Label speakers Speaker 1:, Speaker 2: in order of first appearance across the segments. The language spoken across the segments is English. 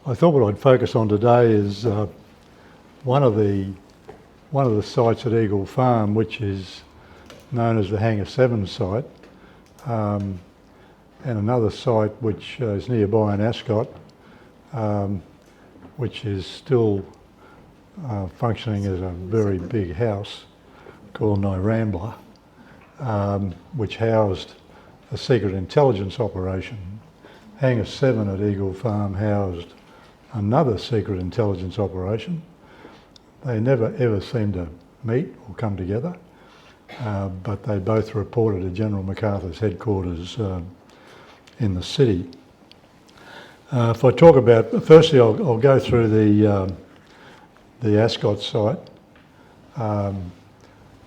Speaker 1: I thought what I'd focus on today is one of the sites at Eagle Farm, which is known as the Hangar 7 site, and another site which is nearby in Ascot, which is still functioning as a very big house called Rambler, which housed a secret intelligence operation. Hangar 7 at Eagle Farm housed another secret intelligence operation. They never ever seemed to meet or come together, but they both reported to General MacArthur's headquarters in the city. If I talk about, firstly I'll go through the Ascot site,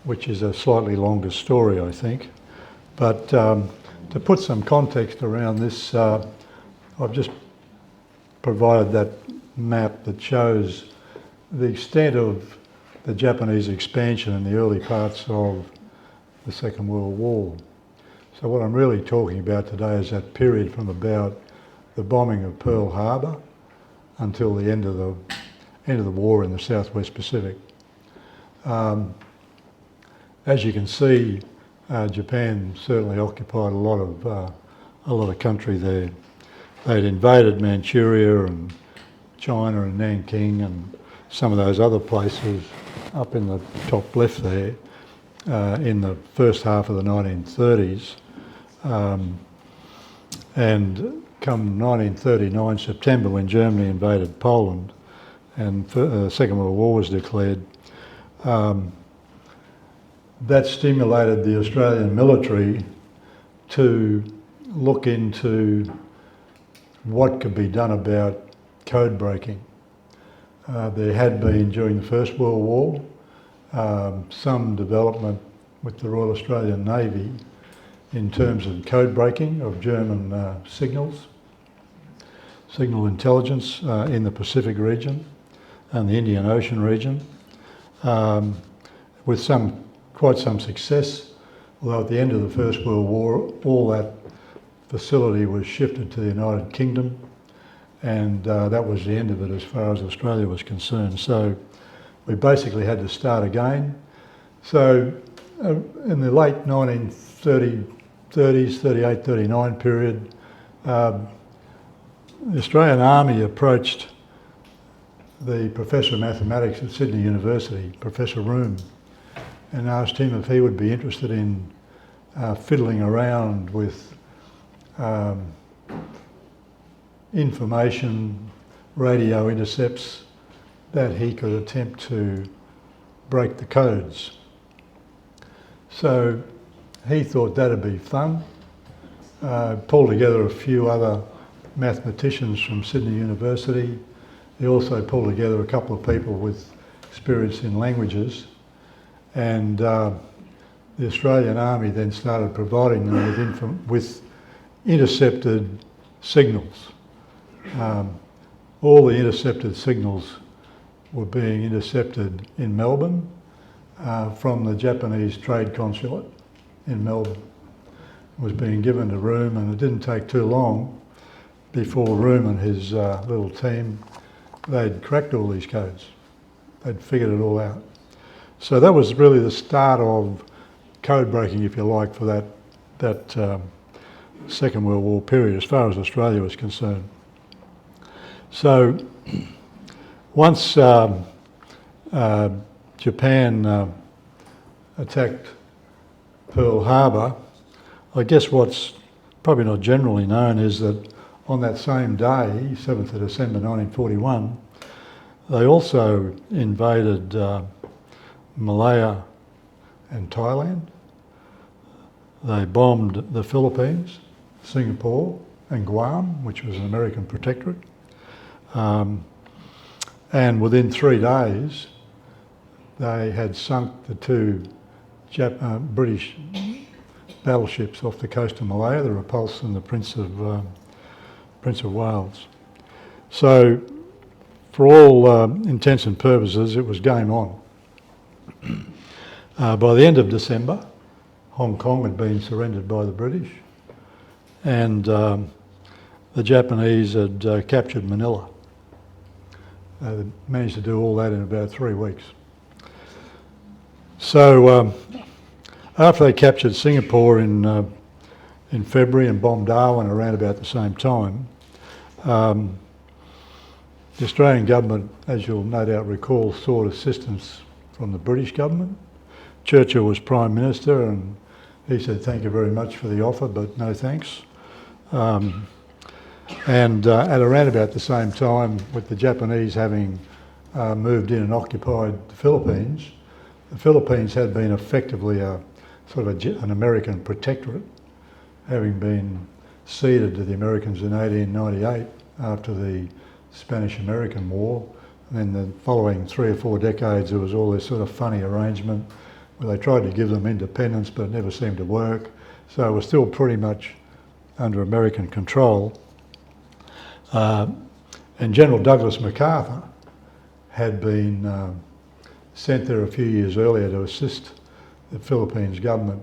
Speaker 1: which is a slightly longer story I think, but to put some context around this, I've just provided that map that shows the extent of the Japanese expansion in the early parts of the Second World War. So what I'm really talking about today is that period from about the bombing of Pearl Harbor until the end of the war in the Southwest Pacific. As you can see, Japan certainly occupied a lot of country there. They'd invaded Manchuria and China and Nanking and some of those other places up in the top left there in the first half of the 1930s. And come 1939 September, when Germany invaded Poland and the Second World War was declared, that stimulated the Australian military to look into what could be done about code breaking. There had been, during the First World War, some development with the Royal Australian Navy in terms of code breaking of German signal intelligence in the Pacific region and the Indian Ocean region, with quite some success, although at the end of the First World War all that facility was shifted to the United Kingdom, and that was the end of it as far as Australia was concerned. So we basically had to start again. So in the late 1930s, 38, 39 period, the Australian Army approached the Professor of Mathematics at Sydney University, Professor Room, and asked him if he would be interested in fiddling around with information, radio intercepts that he could attempt to break the codes. So he thought that'd be fun, pulled together a few other mathematicians from Sydney University. He also pulled together a couple of people with experience in languages, and the Australian Army then started providing them with intercepted signals. All the intercepted signals were being intercepted in Melbourne from the Japanese trade consulate in Melbourne. It was being given to Room, and it didn't take too long before Room and his little team, they'd cracked all these codes. They'd figured it all out. So that was really the start of code breaking, if you like, for that Second World War period, as far as Australia was concerned. So once Japan attacked Pearl Harbor, I guess what's probably not generally known is that on that same day, 7th of December 1941, they also invaded Malaya and Thailand. They bombed the Philippines, Singapore and Guam, which was an American protectorate. And within 3 days, they had sunk the two British battleships off the coast of Malaya, the Repulse and the Prince of Wales. So, for all intents and purposes, it was game on. By the end of December, Hong Kong had been surrendered by the British, and the Japanese had captured Manila. They managed to do all that in about 3 weeks. So after they captured Singapore in February and bombed Darwin around about the same time, the Australian government, as you'll no doubt recall, sought assistance from the British government. Churchill was Prime Minister and he said, "Thank you very much for the offer, but no thanks." And at around about the same time, with the Japanese having moved in and occupied the Philippines had been effectively a sort of an American protectorate, having been ceded to the Americans in 1898 after the Spanish-American War. And then the following 3 or 4 decades, there was all this sort of funny arrangement where they tried to give them independence, but it never seemed to work. So it was still pretty much under American control. And General Douglas MacArthur had been sent there a few years earlier to assist the Philippines government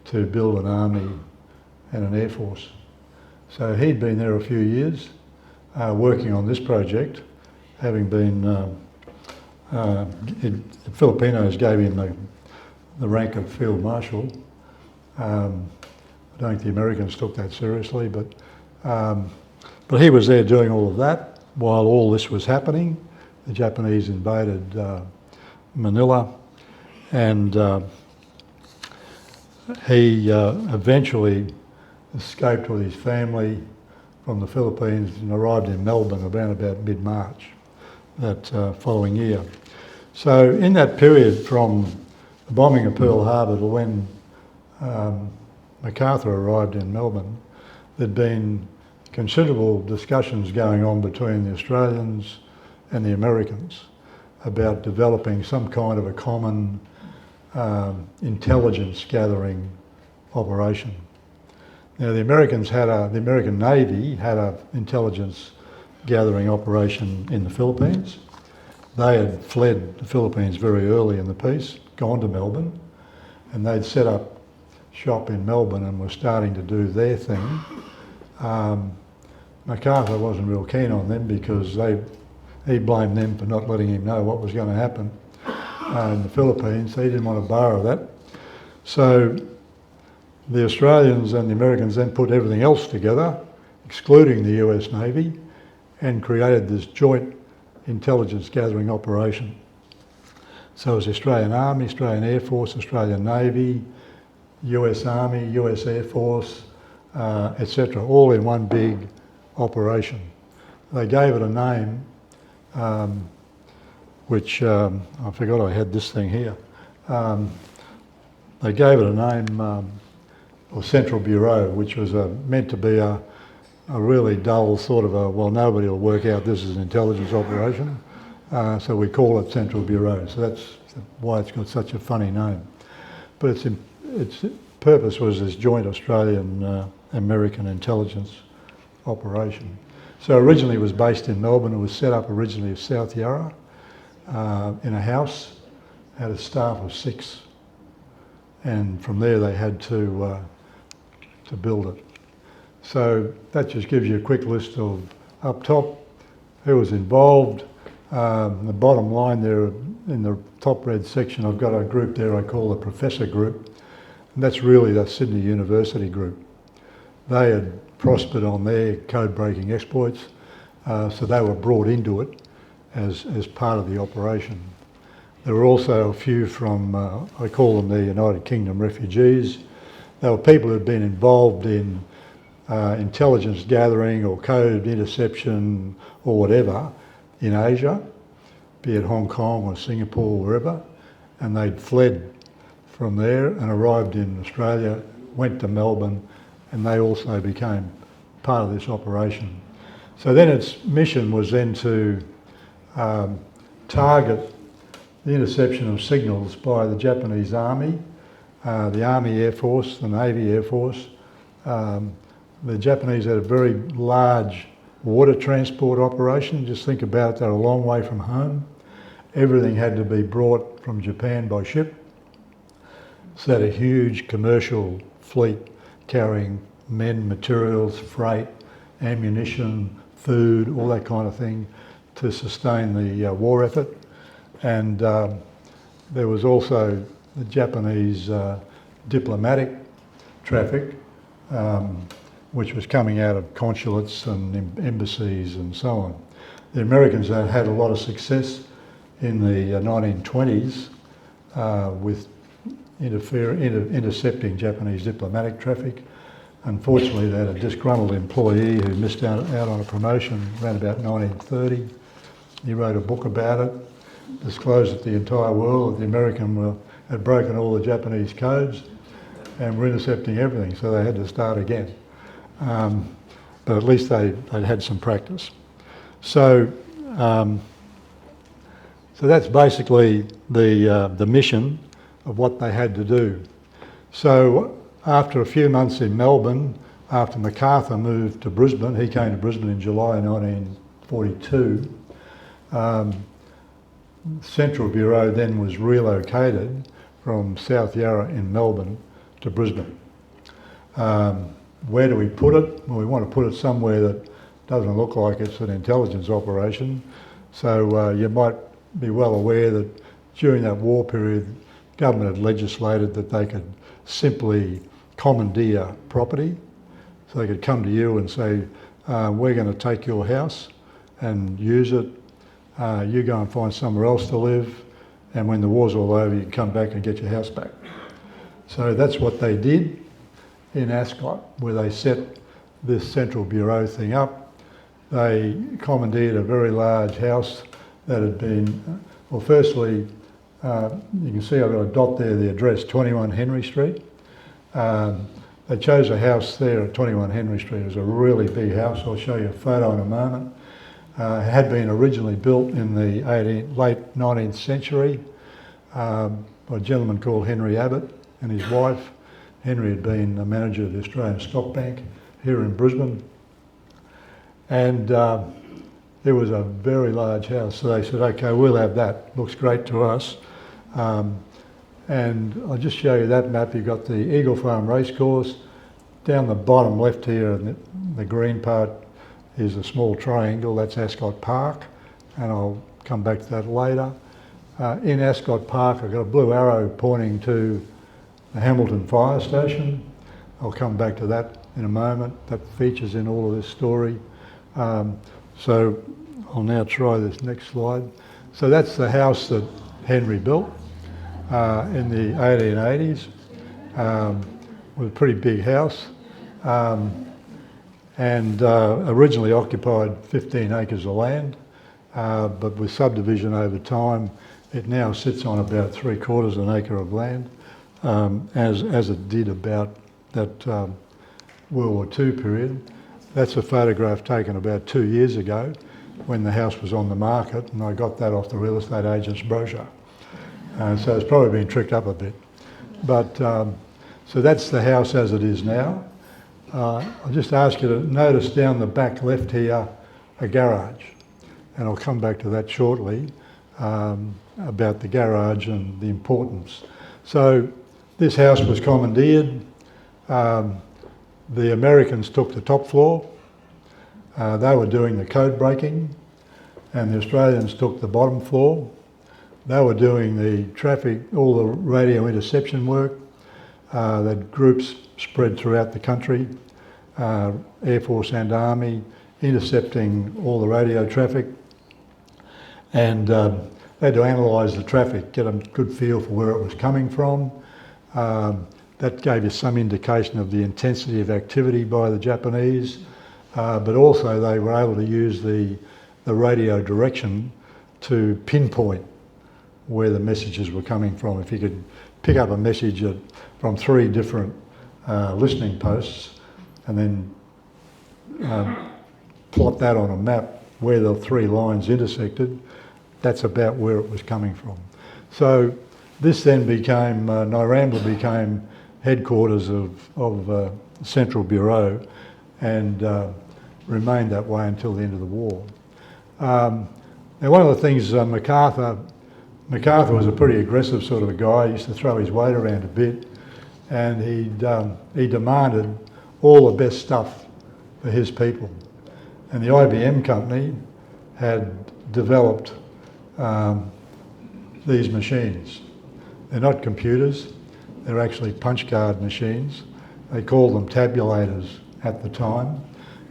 Speaker 1: to build an army and an air force. So he'd been there a few years working on this project, having been, the Filipinos gave him the rank of Field Marshal. I don't think the Americans took that seriously, but he was there doing all of that while all this was happening. The Japanese invaded Manila, and he eventually escaped with his family from the Philippines and arrived in Melbourne around about mid-March that following year. So in that period from the bombing of Pearl Harbor to when MacArthur arrived in Melbourne, there'd been considerable discussions going on between the Australians and the Americans about developing some kind of a common intelligence gathering operation. Now the American Navy had an intelligence gathering operation in the Philippines. They had fled the Philippines very early in the peace, gone to Melbourne, and they'd set up shop in Melbourne and were starting to do their thing. MacArthur wasn't real keen on them because he blamed them for not letting him know what was going to happen in the Philippines. He didn't want to borrow that. So the Australians and the Americans then put everything else together, excluding the US Navy, and created this joint intelligence gathering operation. So it was the Australian Army, Australian Air Force, Australian Navy, US Army, US Air Force, etc., all in one big operation. They gave it a name, which I forgot I had this thing here. They gave it a name, or Central Bureau, which was meant to be a really dull sort of well, nobody will work out this is an intelligence operation, so we call it Central Bureau. So that's why it's got such a funny name. But its purpose was this joint Australian-American intelligence operation. So originally it was based in Melbourne. It was set up originally at South Yarra in a house, had a staff of 6, and from there they had to build it. So that just gives you a quick list of up top who was involved. The bottom line there in the top red section, I've got a group there I call the Professor Group, and that's really the Sydney University group. They had prospered on their code-breaking exploits, so they were brought into it as part of the operation. There were also a few from, I call them the United Kingdom refugees. They were people who had been involved in intelligence gathering or code interception or whatever in Asia, be it Hong Kong or Singapore or wherever, and they'd fled from there and arrived in Australia, went to Melbourne, and they also became part of this operation. So then its mission was then to target the interception of signals by the Japanese Army, the Army Air Force, the Navy Air Force. The Japanese had a very large water transport operation. Just think about it, they're a long way from home. Everything had to be brought from Japan by ship. So they had a huge commercial fleet carrying men, materials, freight, ammunition, food, all that kind of thing, to sustain the war effort. And there was also the Japanese diplomatic traffic, which was coming out of consulates and embassies and so on. The Americans had a lot of success in the 1920s with intercepting Japanese diplomatic traffic. Unfortunately, they had a disgruntled employee who missed out on a promotion around about 1930. He wrote a book about it, disclosed to the entire world that the American had broken all the Japanese codes and were intercepting everything, so they had to start again. But at least they'd had some practice. So that's basically the mission of what they had to do. So after a few months in Melbourne, after MacArthur moved to Brisbane, he came to Brisbane in July 1942, Central Bureau then was relocated from South Yarra in Melbourne to Brisbane. Where do we put it? Well, we want to put it somewhere that doesn't look like it's an intelligence operation. So you might be well aware that during that war period, government had legislated that they could simply commandeer property. So they could come to you and say, we're going to take your house and use it. You go and find somewhere else to live, and when the war's all over, you can come back and get your house back. So that's what they did in Ascot, where they set this Central Bureau thing up. They commandeered a very large house that had been, well, firstly, you can see I've got a dot there, the address, 21 Henry Street. They chose a house there at 21 Henry Street. It was a really big house. I'll show you a photo in a moment. It had been originally built in the late 19th century by a gentleman called Henry Abbott and his wife. Henry had been a manager of the Australian Stock Bank here in Brisbane. And it was a very large house. So they said, okay, we'll have that. Looks great to us. And I'll just show you that map. You've got the Eagle Farm racecourse. Down the bottom left here, the green part is a small triangle. That's Ascot Park. And I'll come back to that later. In Ascot Park, I've got a blue arrow pointing to the Hamilton Fire Station. I'll come back to that in a moment. That features in all of this story. So I'll now try this next slide. So that's the house that Henry built in the 1880s. It was a pretty big house and originally occupied 15 acres of land, but with subdivision over time, it now sits on about 3/4 of an acre of land, as it did about that World War II period. That's a photograph taken about 2 years ago when the house was on the market, and I got that off the real estate agent's brochure. So it's probably been tricked up a bit. But so that's the house as it is now. I'll just ask you to notice down the back left here a garage, and I'll come back to that shortly about the garage and the importance. So this house was commandeered. The Americans took the top floor. They were doing the code breaking, and the Australians took the bottom floor. They were doing the traffic, all the radio interception work. That groups spread throughout the country, Air Force and Army, intercepting all the radio traffic. And they had to analyse the traffic, get a good feel for where it was coming from. That gave you some indication of the intensity of activity by the Japanese, but also they were able to use the radio direction to pinpoint where the messages were coming from. If you could pick up a message from 3 different listening posts and then plot that on a map where the 3 lines intersected, that's about where it was coming from. So this then became, Nyrambla became headquarters of Central Bureau and remained that way until the end of the war. Now one of the things MacArthur was a pretty aggressive sort of a guy. He used to throw his weight around a bit, and he demanded all the best stuff for his people. And the IBM company had developed these machines. They're not computers, they're actually punch card machines. They called them tabulators at the time.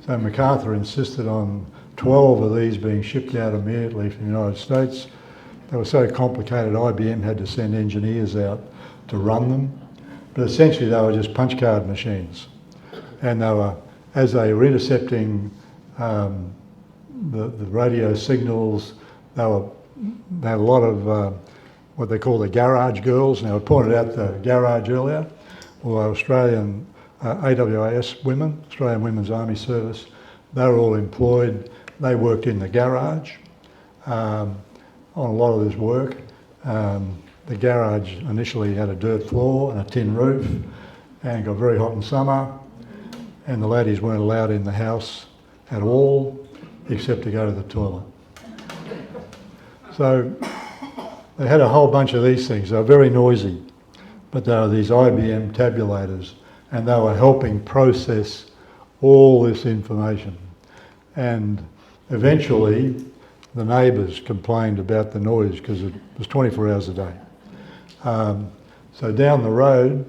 Speaker 1: So MacArthur insisted on 12 of these being shipped out immediately from the United States. They were so complicated, IBM had to send engineers out to run them. But essentially they were just punch card machines. And they were, as they were intercepting the radio signals, they had a lot of what they call the garage girls. Now I pointed out the garage earlier, or Australian AWAS women, Australian Women's Army Service. They were all employed. They worked in the garage on a lot of this work. The garage initially had a dirt floor and a tin roof, and it got very hot in summer, and the laddies weren't allowed in the house at all except to go to the toilet. So they had a whole bunch of these things. They were very noisy, but they were these IBM tabulators, and they were helping process all this information. And eventually the neighbours complained about the noise because it was 24 hours a day. So down the road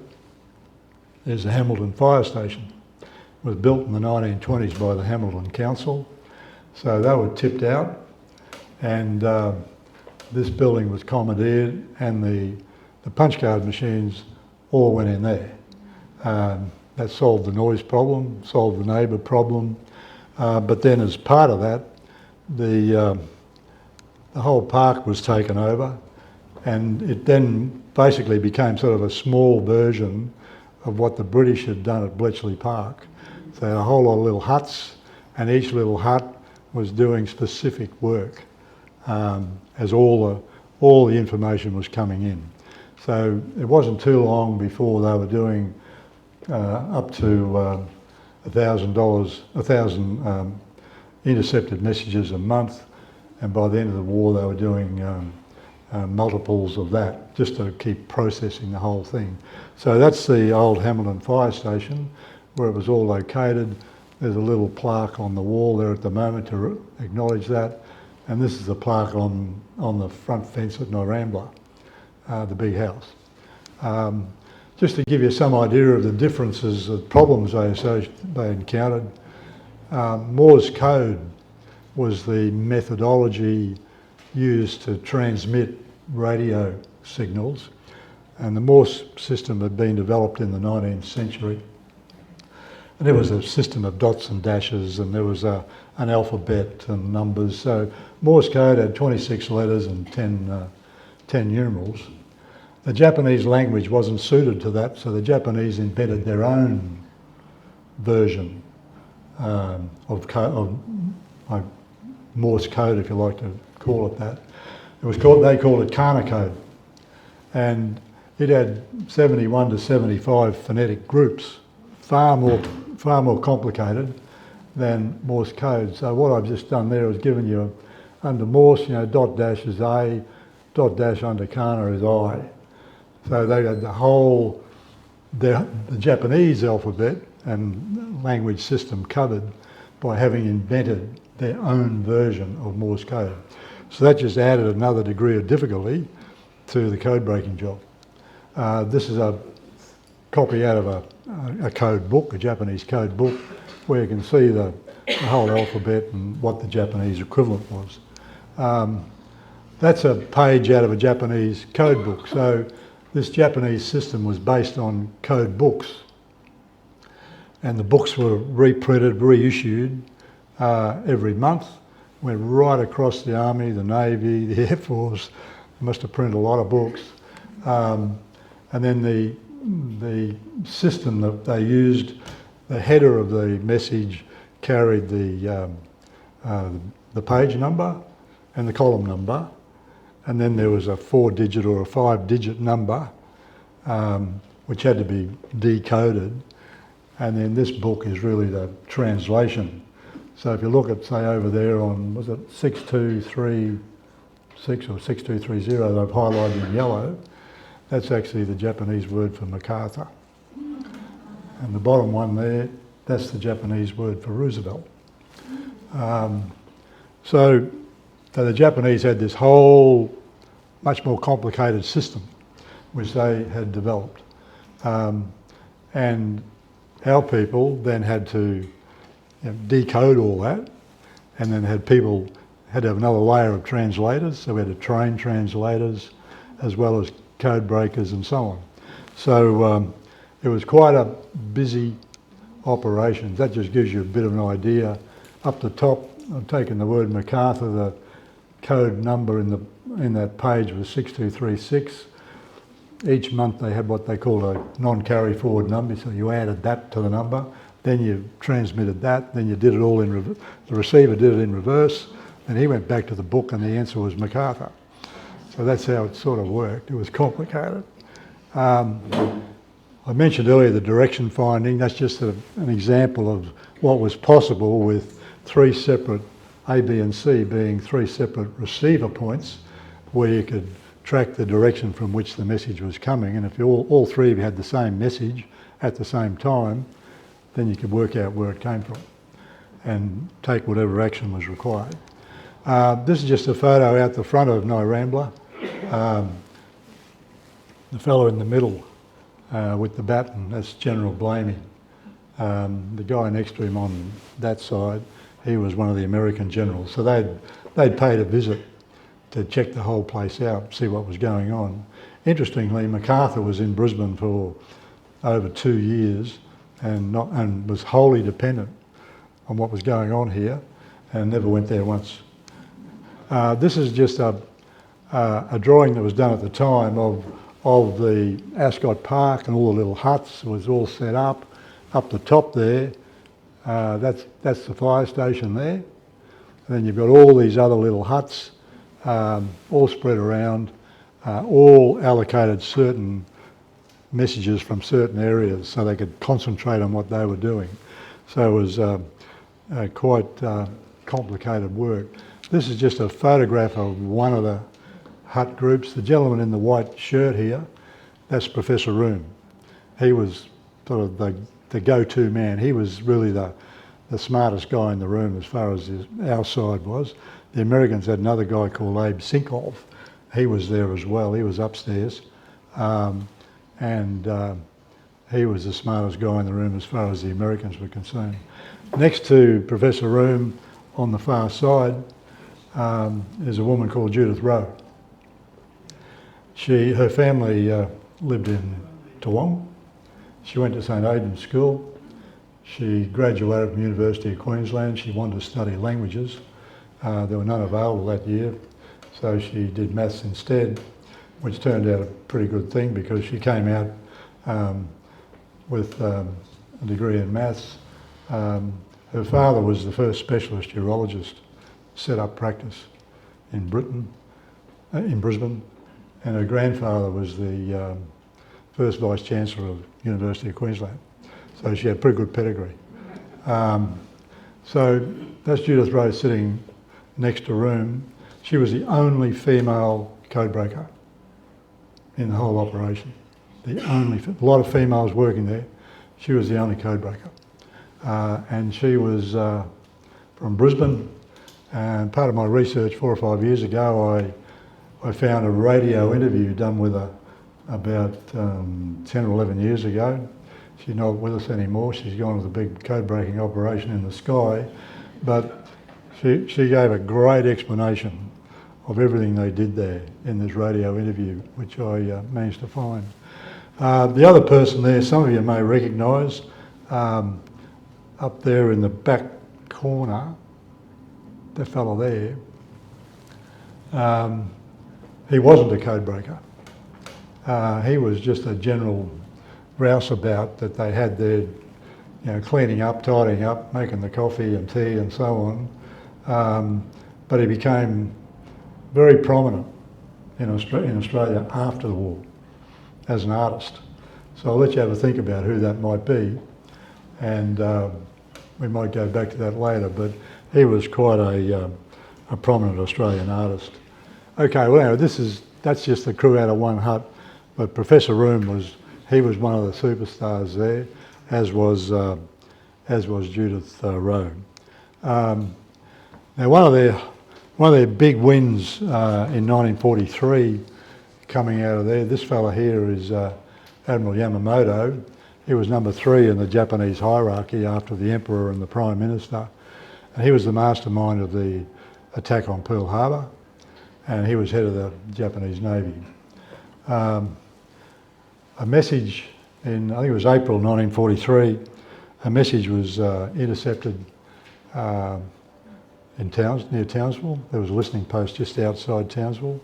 Speaker 1: there's the Hamilton Fire Station. It was built in the 1920s by the Hamilton Council. So they were tipped out, and this building was commandeered, and the punch card machines all went in there. That solved the noise problem, solved the neighbour problem, but then as part of that, the whole park was taken over, and it then basically became sort of a small version of what the British had done at Bletchley Park. So they had a whole lot of little huts, and each little hut was doing specific work as all the information was coming in. So it wasn't too long before they were doing up to $1,000 intercepted messages a month, and by the end of the war they were doing multiples of that, just to keep processing the whole thing. So that's the old Hamilton Fire Station, where it was all located. There's a little plaque on the wall there at the moment to acknowledge that, and this is the plaque on the front fence at Norambla, the big house. Just to give you some idea of the differences, the problems they encountered, Morse code was the methodology used to transmit radio signals, and the Morse system had been developed in the 19th century. And there was a system of dots and dashes, and there was an alphabet and numbers. So Morse code had 26 letters and 10 numerals. The Japanese language wasn't suited to that, so the Japanese invented their own version of Morse code, if you like to call it that. They called it Kana code, and it had 71 to 75 phonetic groups, far more complicated than Morse code. So what I've just done there is given you under Morse, dot dash is A, dot dash under Kana is I. So they had the Japanese alphabet and language system covered by having invented their own version of Morse code. So that just added another degree of difficulty to the code breaking job. This is a copy out of a code book, a Japanese code book, where you can see the whole alphabet and what the Japanese equivalent was. That's a page out of a Japanese code book. So this Japanese system was based on code books, and the books were reprinted, reissued every month, went right across the Army, the Navy, the Air Force. They must have printed a lot of books. And then the system that they used, the header of the message carried the page number and the column number, and then there was a 4-digit or a 5-digit number which had to be decoded, and then this book is really the translation. So if you look at, say, over there on, was it 6236 or 6230, they've highlighted in yellow, that's actually the Japanese word for MacArthur. And the bottom one there, that's the Japanese word for Roosevelt. So So the Japanese had this whole much more complicated system which they had developed. And our people then had to decode all that, and then had to have another layer of translators, so we had to train translators as well as code breakers and so on. So it was quite a busy operation. That just gives you a bit of an idea. Up the top, I've taken the word MacArthur, the code number in that page was 6236. Each month they had what they called a non-carry forward number, so you added that to the number, then you transmitted that, then you did it all in the receiver did it in reverse, and he went back to the book and the answer was MacArthur. So that's how it sort of worked. It was complicated. I mentioned earlier the direction finding. That's just an example of what was possible with three separate, A, B and C being three separate receiver points where you could track the direction from which the message was coming, and if all three of you had the same message at the same time, then you could work out where it came from and take whatever action was required. This is just a photo out the front of No Rambler. The fellow in the middle with the baton, that's General Blamey. The guy next to him on that side, he was one of the American generals. So they'd paid a visit to check the whole place out, see what was going on. Interestingly, MacArthur was in Brisbane for over 2 years and was wholly dependent on what was going on here and never went there once. This is just a drawing that was done at the time of the Ascot Park, and all the little huts was all set up. Up the top there, that's the fire station there. And then you've got all these other little huts, all spread around, all allocated certain messages from certain areas so they could concentrate on what they were doing. So it was quite complicated work. This is just a photograph of one of the hut groups. The gentleman in the white shirt here, that's Professor Room. He was sort of the go-to man. He was really the smartest guy in the room as far as our side was. The Americans had another guy called Abe Sinkov. He was there as well. He was upstairs. And he was the smartest guy in the room as far as the Americans were concerned. Next to Professor Room on the far side is a woman called Judith Rowe. Her family lived in Toowong. She went to St Aidan's School. She graduated from the University of Queensland. She wanted to study languages. There were none available that year, so she did maths instead, which turned out a pretty good thing because she came out with a degree in maths. Her father was the first specialist urologist set up practice in Brisbane, and her grandfather was the first Vice-Chancellor of the University of Queensland. So she had pretty good pedigree. So that's Judith Rose sitting next to Room. She was the only female code breaker in the whole operation. A lot of females working there. She was the only code breaker. And she was from Brisbane. And part of my research 4 or 5 years ago, I found a radio interview done with her about 10 or 11 years ago. She's not with us anymore. She's gone with a big code breaking operation in the sky. But she gave a great explanation of everything they did there in this radio interview, which I managed to find. The other person there, some of you may recognise, up there in the back corner, that fellow there, he wasn't a code breaker. He was just a general rouseabout that they had there, cleaning up, tidying up, making the coffee and tea and so on. But he became very prominent in Australia after the war as an artist. So I'll let you have a think about who that might be, and we might go back to that later, but he was quite a prominent Australian artist. Okay, well anyway, that's just the crew out of one hut, but Professor Room was one of the superstars there, as was Judith Rowe. Now one of their One of their big wins in 1943 coming out of there, this fella here is Admiral Yamamoto. He was number 3 in the Japanese hierarchy after the Emperor and the Prime Minister. And he was the mastermind of the attack on Pearl Harbor, and he was head of the Japanese Navy. A message in, I think it was April 1943, a message was intercepted in near Townsville. There was a listening post just outside Townsville,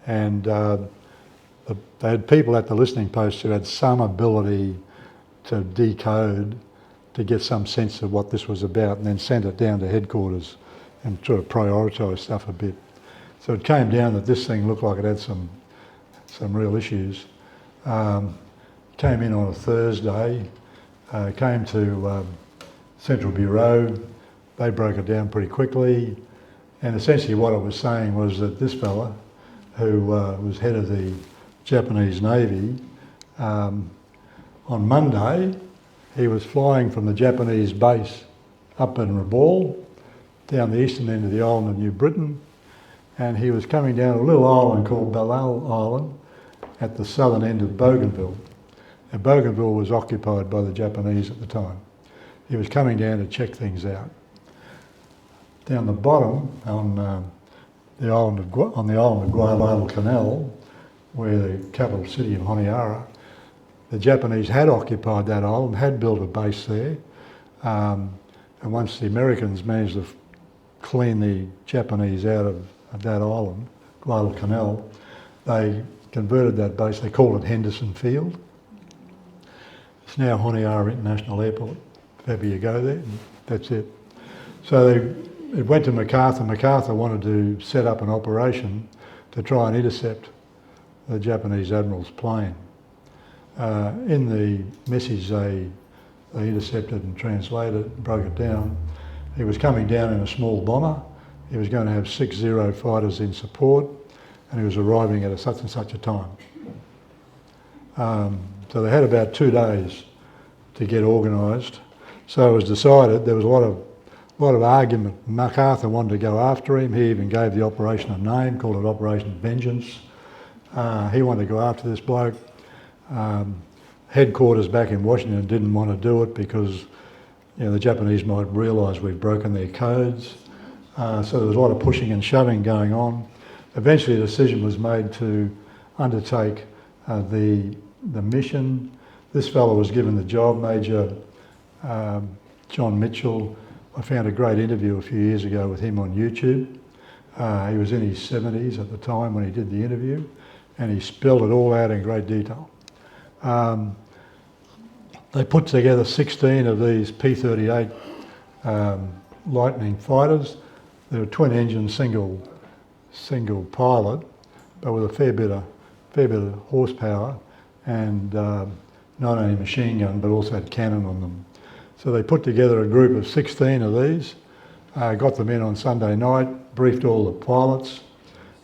Speaker 1: and they had people at the listening post who had some ability to decode, to get some sense of what this was about, and then sent it down to headquarters and sort of prioritise stuff a bit. So it came down that this thing looked like it had some real issues. Came in on a Thursday, came to Central Bureau. They broke it down pretty quickly, and essentially what it was saying was that this fella, who was head of the Japanese Navy, on Monday he was flying from the Japanese base up in Rabaul, down the eastern end of the island of New Britain, and he was coming down a little island called Balal Island at the southern end of Bougainville. And Bougainville was occupied by the Japanese at the time. He was coming down to check things out. Down the bottom on the island of Guadalcanal, where the capital city of Honiara, the Japanese had occupied that island, had built a base there, and once the Americans managed to clean the Japanese out of that island, Guadalcanal, they converted that base. They called it Henderson Field. It's now Honiara International Airport. If ever you go there, that's it. So it went to MacArthur. MacArthur wanted to set up an operation to try and intercept the Japanese admiral's plane. In the message they intercepted and translated and broke it down, he was coming down in a small bomber. He was going to have 6 Zero fighters in support, and he was arriving at such and such a time. So they had about 2 days to get organised. So it was decided, there was a lot of argument. MacArthur wanted to go after him. He even gave the operation a name, called it Operation Vengeance. He wanted to go after this bloke. Headquarters back in Washington didn't want to do it because the Japanese might realise we've broken their codes. So there was a lot of pushing and shoving going on. Eventually a decision was made to undertake the mission. This fellow was given the job, Major John Mitchell. I found a great interview a few years ago with him on YouTube. He was in his 70s at the time when he did the interview, and he spelled it all out in great detail. They put together 16 of these P-38 Lightning fighters. They were twin engine, single pilot, but with a fair bit of horsepower, and not only machine gun but also had cannon on them. So they put together a group of 16 of these, got them in on Sunday night, briefed all the pilots,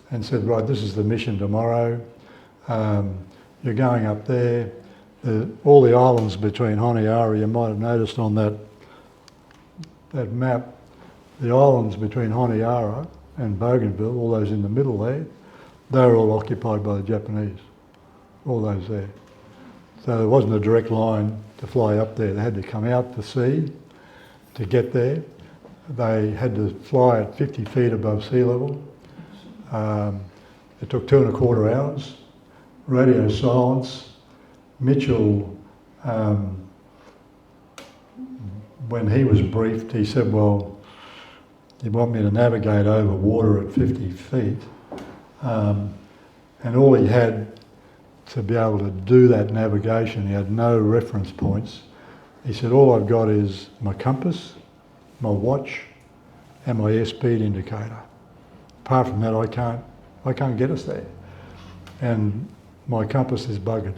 Speaker 1: and said, right, this is the mission tomorrow. You're going up there. All the islands between Honiara, you might have noticed on that map, the islands between Honiara and Bougainville, all those in the middle there, they were all occupied by the Japanese, all those there. So there wasn't a direct line to fly up there. They had to come out to sea to get there. They had to fly at 50 feet above sea level. It took 2.25 hours. Radio silence. Mitchell, when he was briefed, he said, well, you want me to navigate over water at 50 feet. And all he had to be able to do that navigation, he had no reference points. He said, all I've got is my compass, my watch, and my airspeed indicator. Apart from that, I can't get us there. And my compass is buggered.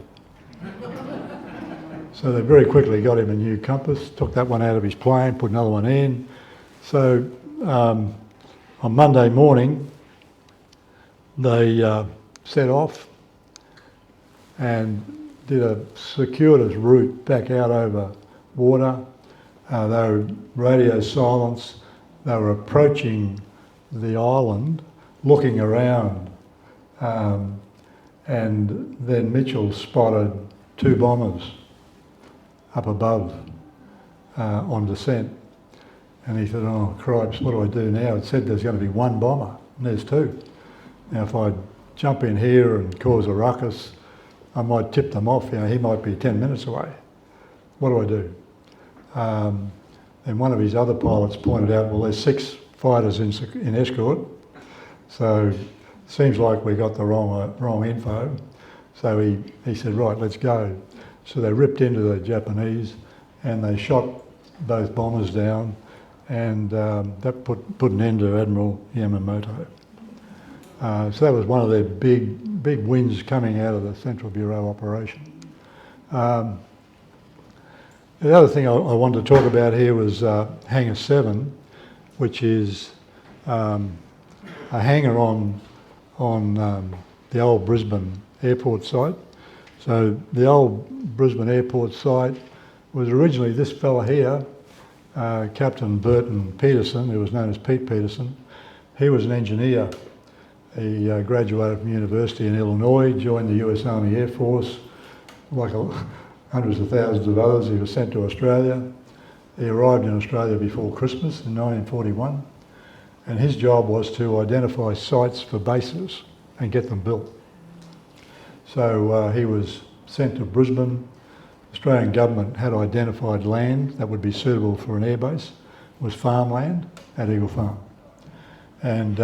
Speaker 1: So they very quickly got him a new compass, took that one out of his plane, put another one in. So on Monday morning, they set off and did a circuitous route back out over water. They were radio silence. They were approaching the island looking around, and then Mitchell spotted 2 bombers up above on descent. And he said, oh cripes, what do I do now? It said there's going to be 1 bomber, and there's 2. Now if I jump in here and cause a ruckus, I might tip them off, he might be 10 minutes away. What do I do? And one of his other pilots pointed out, well, there's 6 fighters in escort, so it seems like we got the wrong info. So he said, right, let's go. So they ripped into the Japanese and they shot both bombers down, and that put an end to Admiral Yamamoto. So that was one of their big wins coming out of the Central Bureau operation. The other thing I wanted to talk about here was Hangar 7, which is a hangar on the old Brisbane airport site. So the old Brisbane airport site was originally this fella here, Captain Burton Peterson, who was known as Pete Peterson. He was an engineer. He graduated from university in Illinois, joined the US Army Air Force, like hundreds of thousands of others. He was sent to Australia. He arrived in Australia before Christmas in 1941, and his job was to identify sites for bases and get them built. So he was sent to Brisbane. The Australian government had identified land that would be suitable for an airbase. It was farmland at Eagle Farm. And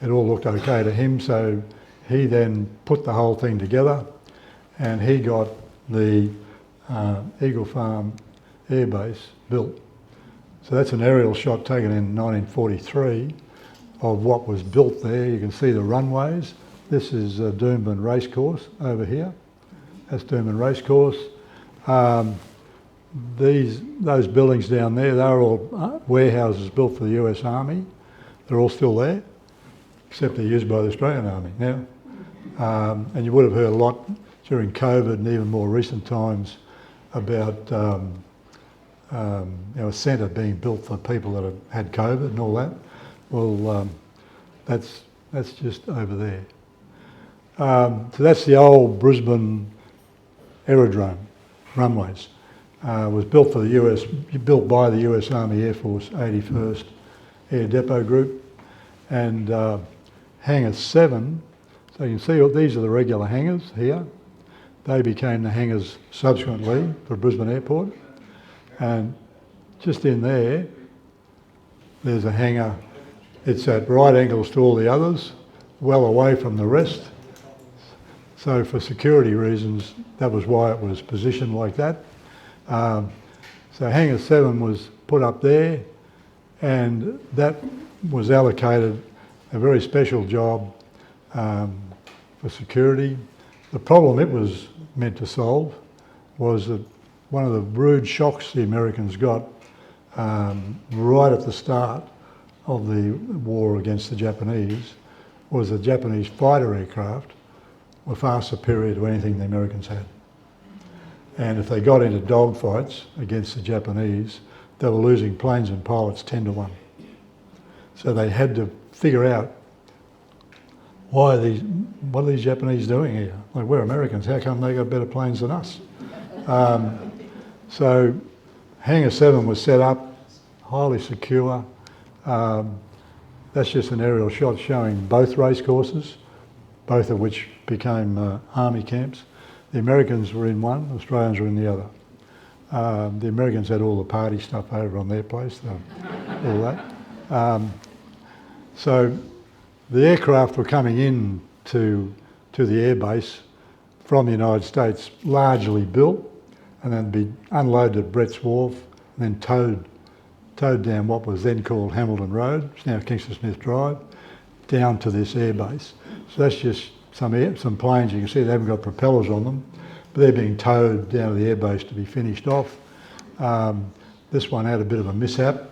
Speaker 1: it all looked okay to him, so he then put the whole thing together, and he got the Eagle Farm airbase built. So that's an aerial shot taken in 1943 of what was built there. You can see the runways. This is Doomben Racecourse over here. That's Doomben Racecourse. Those buildings down there, they're all warehouses built for the US Army. They're all still there, except they're used by the Australian Army now. And you would have heard a lot during COVID and even more recent times about a centre being built for people that have had COVID and all that. Well, that's just over there. So that's the old Brisbane aerodrome, runways. Was built for built by the US Army Air Force 81st Air Depot Group, and Hangar 7. So you can see these are the regular hangars here. They became the hangars subsequently for Brisbane Airport, and just in there's a hangar. It's at right angles to all the others, well away from the rest. So for security reasons, that was why it was positioned like that. So Hangar 7 was put up there, and that was allocated a very special job for security. The problem it was meant to solve was that one of the rude shocks the Americans got right at the start of the war against the Japanese was the Japanese fighter aircraft were far superior to anything the Americans had. And if they got into dogfights against the Japanese, they were losing planes and pilots 10-1. So they had to figure out what are these Japanese doing here? Like, we're Americans, how come they got better planes than us? So Hangar 7 was set up, highly secure. That's just an aerial shot showing both race courses, both of which became army camps. The Americans were in one, the Australians were in the other. The Americans had all the party stuff over on their place, all that. So the aircraft were coming in to the airbase from the United States, largely built, and then be unloaded at Brett's Wharf, and then towed down what was then called Hamilton Road, it's now Kingston Smith Drive, down to this airbase. So that's just some planes, you can see they haven't got propellers on them, but they're being towed down to the airbase to be finished off. This one had a bit of a mishap,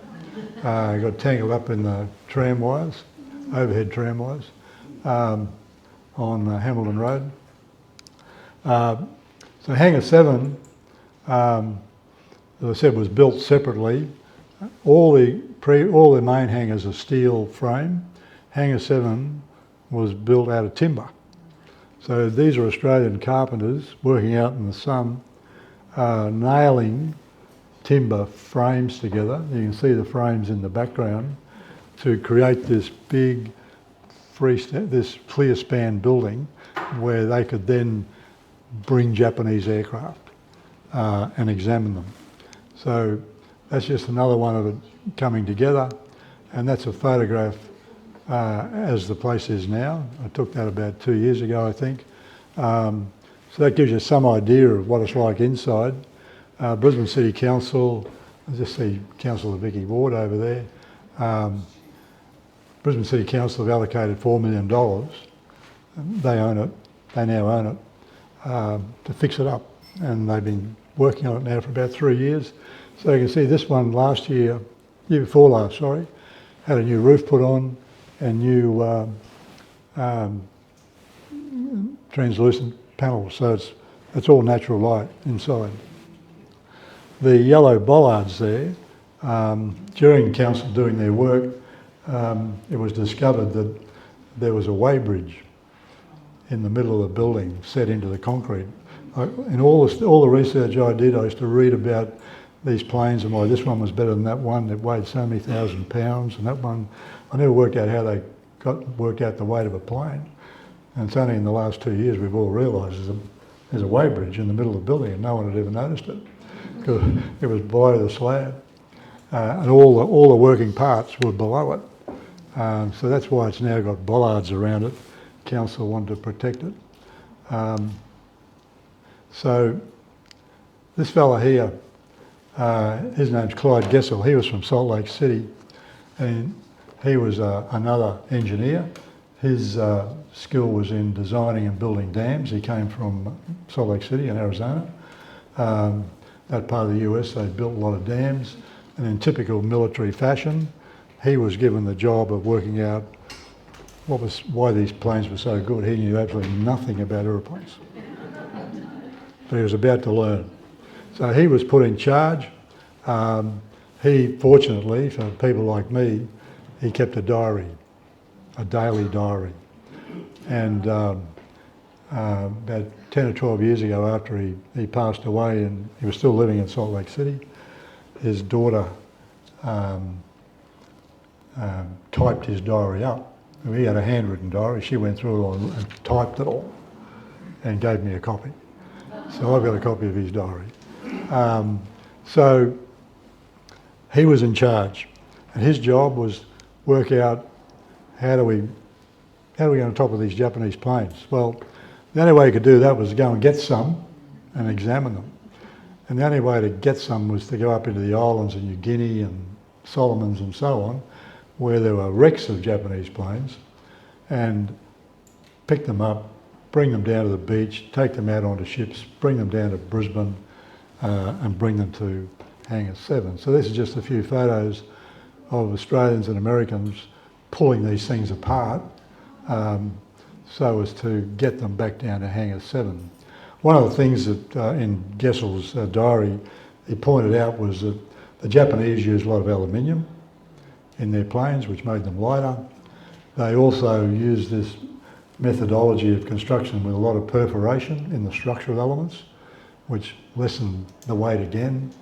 Speaker 1: got tangled up in the tram wires, overhead tram wires, on Hamilton Road. So Hangar 7, as I said, was built separately all the main hangars are steel frame. Hangar 7 was built out of timber. So these are Australian carpenters working out in the sun, nailing timber frames together. You can see the frames in the background to create this big this clear span building where they could then bring Japanese aircraft and examine them. So that's just another one of it coming together, and that's a photograph as the place is now. I took that about 2 years ago, I think. So that gives you some idea of what it's like inside. Brisbane City Council, I just see Councillor Vicky Ward over there. Brisbane City Council have allocated $4 million. They own it, they now own it, to fix it up. And they've been working on it now for about 3 years. So you can see this one year before last, sorry, had a new roof put on and new translucent panels. So it's all natural light inside. The yellow bollards there, during council doing their work, it was discovered that there was a weighbridge in the middle of the building set into the concrete. In all the research I did, I used to read about these planes and why this one was better than that one that weighed so many thousand pounds, and that one, I never worked out how they worked out the weight of a plane. And it's only in the last 2 years we've all realised there's a weighbridge in the middle of the building and no one had ever noticed it, because it was below the slab. And all the working parts were below it. So that's why it's now got bollards around it. Council wanted to protect it. So this fella here, his name's Clyde Gessel. He was from Salt Lake City, and he was another engineer. His skill was in designing and building dams. He came from Salt Lake City in Arizona. That part of the US, they built a lot of dams, and in typical military fashion, he was given the job of working out why these planes were so good. He knew absolutely nothing about aeroplanes, but he was about to learn. So he was put in charge. He, fortunately, for people like me, he kept a diary, a daily diary. And about 10 or 12 years ago, after he passed away and he was still living in Salt Lake City, his daughter typed his diary up. He had a handwritten diary. She went through it all and typed it all and gave me a copy. So I've got a copy of his diary. So he was in charge, and his job was work out how do we get on top of these Japanese planes. Well, the only way you could do that was to go and get some and examine them. And the only way to get some was to go up into the islands of New Guinea and Solomons and so on, where there were wrecks of Japanese planes, and pick them up, bring them down to the beach, take them out onto ships, bring them down to Brisbane, and bring them to Hangar 7. So this is just a few photos of Australians and Americans pulling these things apart so as to get them back down to Hangar 7. One of the things that in Gessel's diary he pointed out was that the Japanese used a lot of aluminium in their planes, which made them lighter. They also used this methodology of construction with a lot of perforation in the structural elements, which lessened the weight again.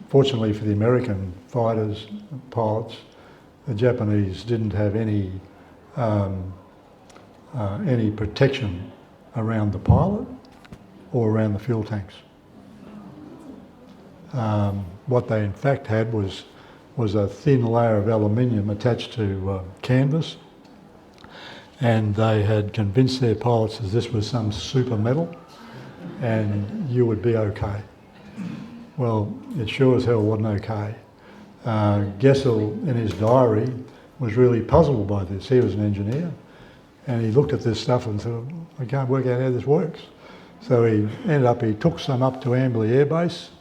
Speaker 1: Fortunately for the American fighters, pilots, the Japanese didn't have any protection around the pilot or around the fuel tanks. What they in fact had was a thin layer of aluminium attached to canvas, and they had convinced their pilots that this was some super metal and you would be okay. Well, it sure as hell wasn't okay. Gessel, in his diary, was really puzzled by this. He was an engineer, and he looked at this stuff and thought, I can't work out how this works. So he took some up to Amberley Air Base,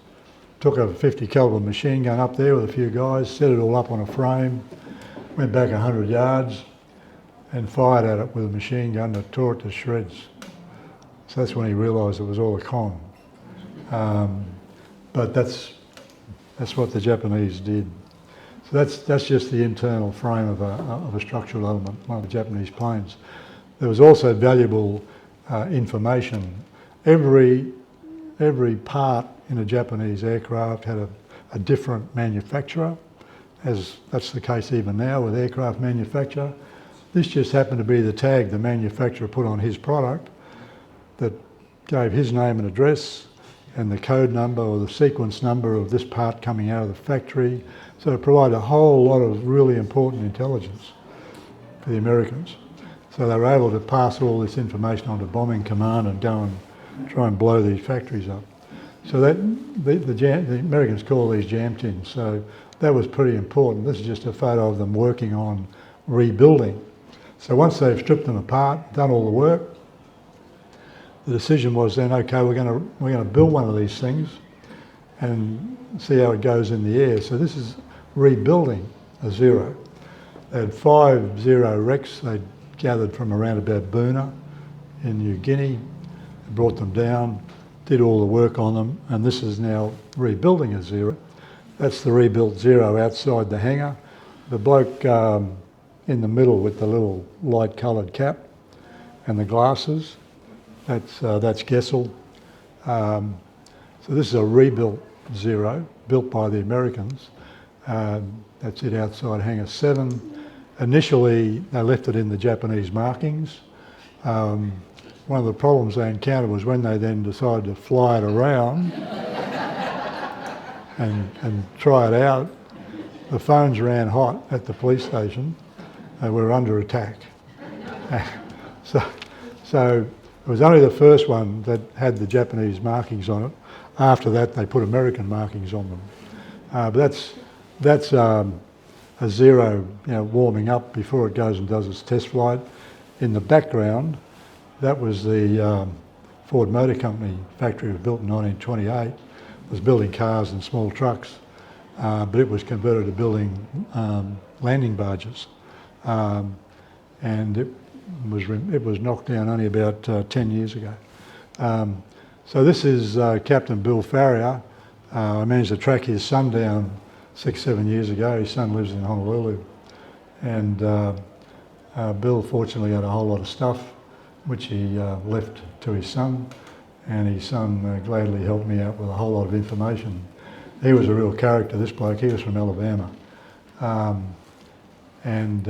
Speaker 1: took a 50 calibre machine gun up there with a few guys, set it all up on a frame, went back 100 yards and fired at it with a machine gun that tore it to shreds. So that's when he realised it was all a con. But that's That's what the Japanese did. So that's just the internal frame of a structural element, one of the Japanese planes. There was also valuable information. Every part in a Japanese aircraft had a different manufacturer, as that's the case even now with aircraft manufacture. This just happened to be the tag the manufacturer put on his product that gave his name and address and the code number or the sequence number of this part coming out of the factory. So it provided a whole lot of really important intelligence for the Americans. So they were able to pass all this information on to Bombing Command and go and try and blow these factories up. So that the Americans call these jam tins. So that was pretty important. This is just a photo of them working on rebuilding. So once they've stripped them apart, done all the work, the decision was then, okay, we're going to build one of these things and see how it goes in the air. So this is rebuilding a Zero. They had 5 Zero wrecks they'd gathered from around about Buna in New Guinea, brought them down, did all the work on them, and this is now rebuilding a Zero. That's the rebuilt Zero outside the hangar. The bloke in the middle with the little light coloured cap and the glasses, that's Gessel. So this is a rebuilt Zero, built by the Americans. That's it outside Hangar 7. Initially, they left it in the Japanese markings. One of the problems they encountered was when they then decided to fly it around and try it out, the phones ran hot at the police station. They were under attack. So it was only the first one that had the Japanese markings on it. After that, they put American markings on them. But that's a Zero, warming up before it goes and does its test flight. In the background, that was the Ford Motor Company factory. It was built in 1928. It was building cars and small trucks, but it was converted to building landing barges, and it was knocked down only about 10 years ago. So this is Captain Bill Farrier. I managed to track his son down 6-7 years ago. His son lives in Honolulu, and Bill fortunately had a whole lot of stuff which he left to his son, and his son gladly helped me out with a whole lot of information. He was a real character, this bloke. He was from Alabama, and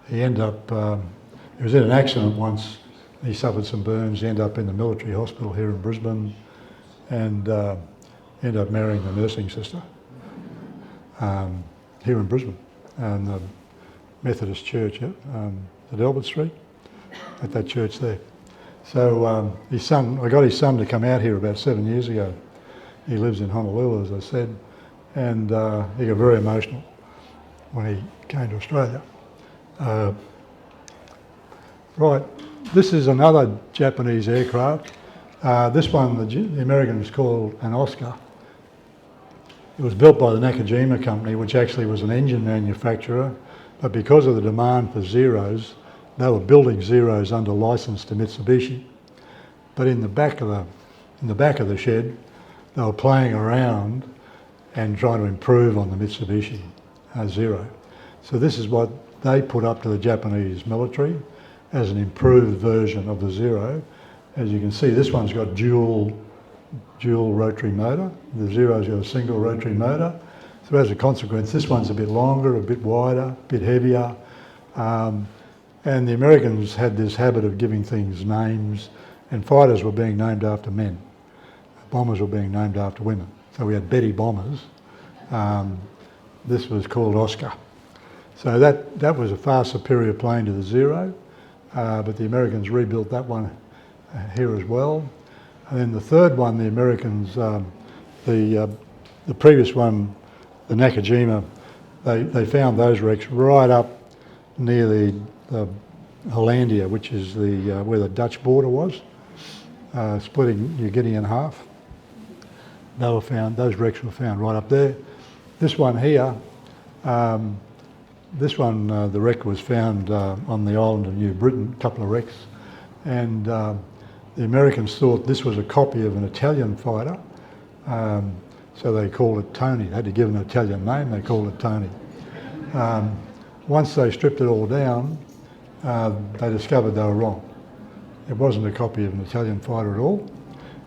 Speaker 1: he ended up, he was in an accident once. He suffered some burns. He ended up in the military hospital here in Brisbane, and ended up marrying the nursing sister here in Brisbane, and the Methodist church at Albert Street, at that church there. So his son, I got his son to come out here about 7 years ago. He lives in Honolulu, as I said, and he got very emotional when he came to Australia. Right, this is another Japanese aircraft. This one, the Americans called an Oscar. It was built by the Nakajima company, which actually was an engine manufacturer, but because of the demand for Zeros, they were building Zeros under license to Mitsubishi. But in the back of the shed, they were playing around and trying to improve on the Mitsubishi Zero. So this is what they put up to the Japanese military as an improved version of the Zero. As you can see, this one's got dual rotary motor. The Zero's got a single rotary motor. So as a consequence, this one's a bit longer, a bit wider, a bit heavier. And the Americans had this habit of giving things names, and fighters were being named after men. Bombers were being named after women. So we had Betty bombers. This was called Oscar. So that was a far superior plane to the Zero, but the Americans rebuilt that one here as well. And then the third one, the Americans, the previous one, the Nakajima, they found those wrecks right up near the Hollandia, which is where the Dutch border was, splitting New Guinea in half. Those wrecks were found right up there. This one here, the wreck was found on the island of New Britain, a couple of wrecks, and the Americans thought this was a copy of an Italian fighter, so they called it Tony. They had to give an Italian name, they called it Tony. Once they stripped it all down, they discovered they were wrong. It wasn't a copy of an Italian fighter at all.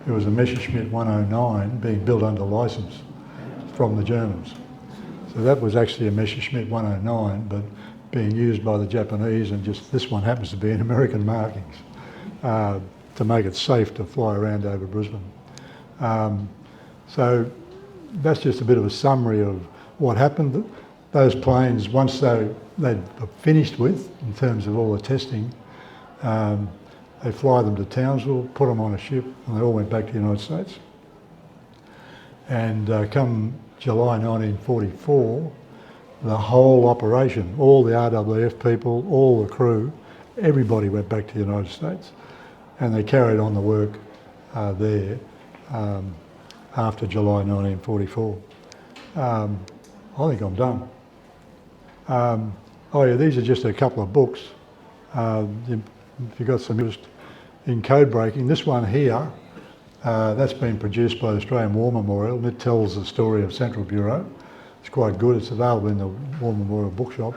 Speaker 1: It was a Messerschmitt 109 being built under licence from the Germans. So that was actually a Messerschmitt 109, but being used by the Japanese, and just this one happens to be in American markings to make it safe to fly around over Brisbane. So that's just a bit of a summary of what happened. Those planes, once they'd finished with, in terms of all the testing, they fly them to Townsville, put them on a ship, and they all went back to the United States. And come July 1944, the whole operation, all the RWF people, all the crew, everybody went back to the United States. And they carried on the work there after July 1944. I think I'm done. Oh yeah, these are just a couple of books. If you've got some interest in code breaking, this one here, that's been produced by the Australian War Memorial, and it tells the story of Central Bureau. It's quite good. It's available in the War Memorial bookshop.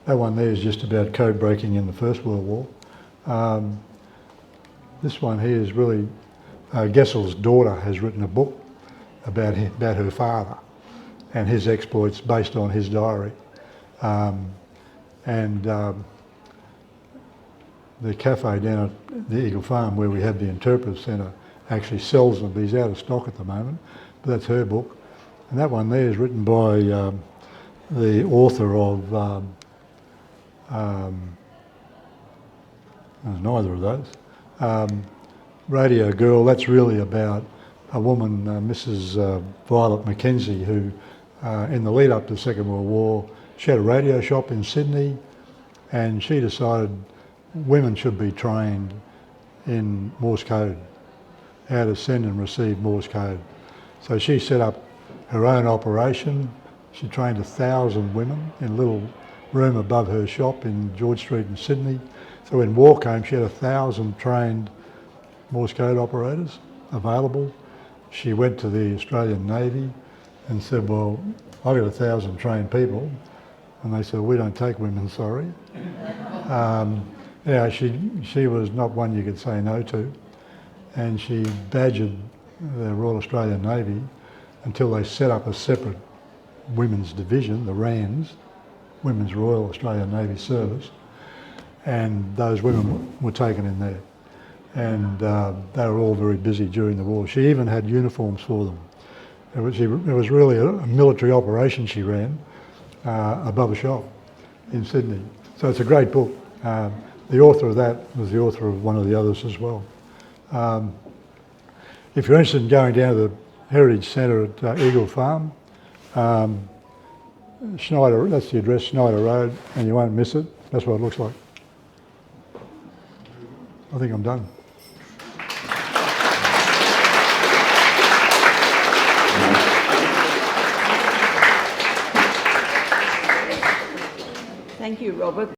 Speaker 1: That one there is just about code breaking in the First World War. This one here is really, Gessel's daughter has written a book about her father and his exploits based on his diary. The cafe down at the Eagle Farm, where we have the Interpretive Centre, actually sells them, but he's out of stock at the moment. But that's her book. And that one there is written by the author of, neither of those. Radio Girl, that's really about a woman, Mrs. Violet Mackenzie, who in the lead up to the Second World War, she had a radio shop in Sydney, and she decided women should be trained in Morse code, how to send and receive Morse code. So she set up her own operation. She trained 1,000 women in a little room above her shop in George Street in Sydney. So when war came, she had 1,000 trained Morse code operators available. She went to the Australian Navy and said, well, I've got 1,000 trained people. And they said, we don't take women, sorry. Yeah, she was not one you could say no to. And she badgered the Royal Australian Navy until they set up a separate women's division, the RANS, Women's Royal Australian Navy Service. And those women were taken in there. And they were all very busy during the war. She even had uniforms for them. It was really a military operation she ran above a shop in Sydney. So it's a great book. The author of that was the author of one of the others as well. If you're interested in going down to the Heritage Centre at Eagle Farm, Schneider, that's the address, Schneider Road, and you won't miss it. That's what it looks like. I think I'm done.
Speaker 2: Thank you, Robert.